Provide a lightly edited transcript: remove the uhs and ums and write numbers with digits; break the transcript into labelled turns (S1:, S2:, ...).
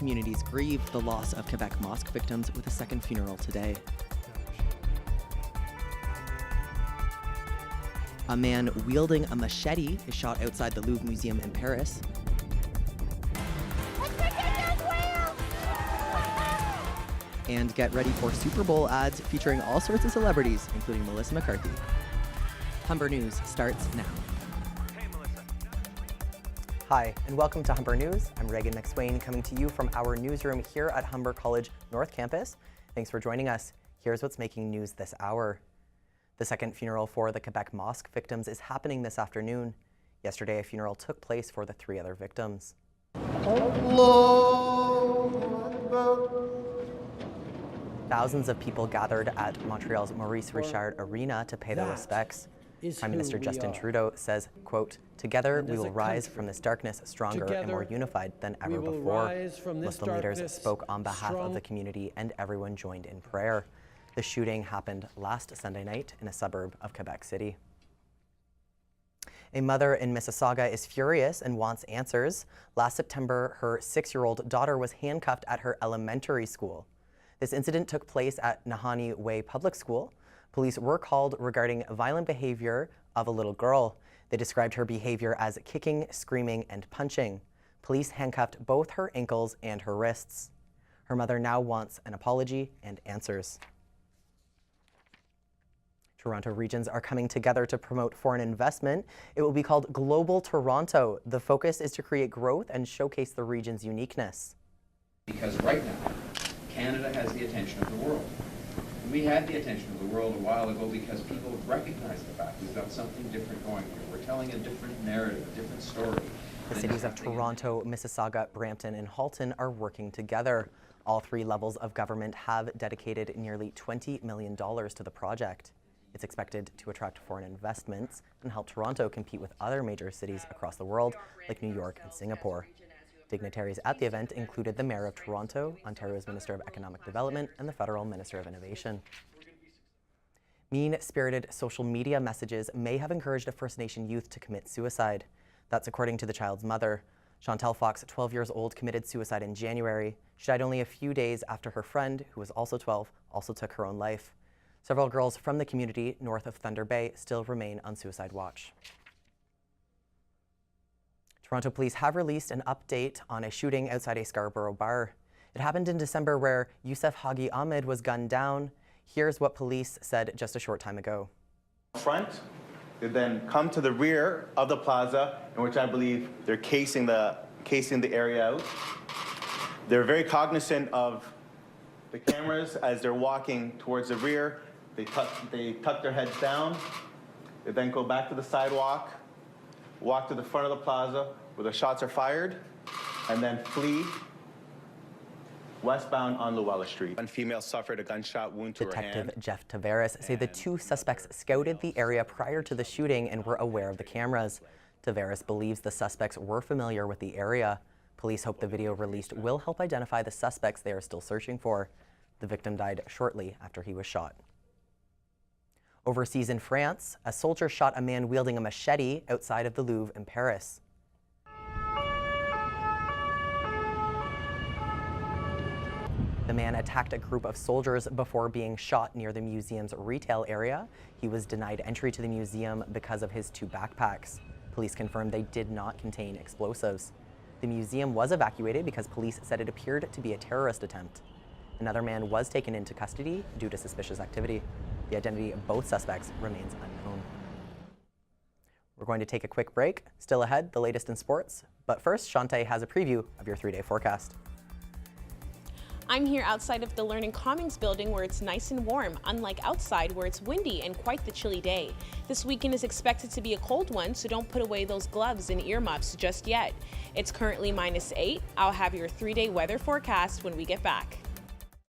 S1: communities grieve the loss of Quebec mosque victims with a second funeral today. A man wielding a machete is shot outside the Louvre Museum in Paris. And get ready for Super Bowl ads featuring all sorts of celebrities, including Melissa McCarthy. Humber News starts now.
S2: Hey, Melissa.
S3: Hi, and welcome to Humber News. I'm Reagan McSwain, coming to you from our newsroom here at Humber College North Campus. Thanks for joining us. Here's what's making news this hour. The second funeral for the Quebec mosque victims is happening this afternoon. Yesterday, a funeral took place for the 3 other victims. Thousands of people gathered at Montreal's Maurice Richard Arena to pay their respects. Prime Minister Justin Trudeau says, quote, "Together we will rise from this darkness stronger and more unified than ever before." Muslim leaders spoke on behalf of the community and everyone joined in prayer. The shooting happened last Sunday night in a suburb of Quebec City. A mother in Mississauga is furious and wants answers. Last September, her 6-year-old daughter was handcuffed at her elementary school. This incident took place at Nahani Way Public School. Police were called regarding violent behavior of a little girl. They described her behavior as kicking, screaming, and punching. Police handcuffed both her ankles and her wrists. Her mother now wants an apology and answers. Toronto regions are coming together to promote foreign investment. It will be called Global Toronto. The focus is to create growth and showcase the region's uniqueness.
S4: Because right now, Canada has the attention of the world. We had the attention of the world a while ago because people recognized the fact we've got something different going here. We're telling a different narrative, a different story.
S3: The cities of Toronto, Mississauga, Brampton, and Halton are working together. All 3 levels of government have dedicated nearly $20 million to the project. It's expected to attract foreign investments and help Toronto compete with other major cities across the world, like New York and Singapore. Dignitaries at the event included the Mayor of Toronto, Ontario's Minister of Economic Development, and the Federal Minister of Innovation. Mean-spirited social media messages may have encouraged a First Nation youth to commit suicide. That's according to the child's mother. Chantel Fox, 12 years old, committed suicide in January. She died only a few days after her friend, who was also 12, also took her own life. Several girls from the community north of Thunder Bay still remain on suicide watch. Toronto police have released an update on a shooting outside a Scarborough bar. It happened in December where Youssef Hagi Ahmed was gunned down. Here's what police said just a short time ago.
S5: Front, they then come to the rear of the plaza, in which I believe they're casing the area out. They're very cognizant of the cameras as they're walking towards the rear. They tuck their heads down. They then go back to the sidewalk, walk to the front of the plaza where the shots are fired, and then flee westbound on Luella Street. One female suffered a gunshot wound to her hand.
S3: Detective Jeff Tavares say the 2 suspects scouted the area prior to the shooting and were aware of the cameras. Tavares believes the suspects were familiar with the area. Police hope the video released will help identify the suspects they are still searching for. The victim died shortly after he was shot. Overseas in France, a soldier shot a man wielding a machete outside of the Louvre in Paris. The man attacked a group of soldiers before being shot near the museum's retail area. He was denied entry to the museum because of his 2 backpacks. Police confirmed they did not contain explosives. The museum was evacuated because police said it appeared to be a terrorist attempt. Another man was taken into custody due to suspicious activity. The identity of both suspects remains unknown. We're going to take a quick break. Still ahead, the latest in sports. But first, Shantae has a preview of your 3-day forecast.
S6: I'm here outside of the Learning Commons building where it's nice and warm, unlike outside where it's windy and quite the chilly day. This weekend is expected to be a cold one, so don't put away those gloves and earmuffs just yet. It's currently -8. I'll have your 3-day weather forecast when we get back.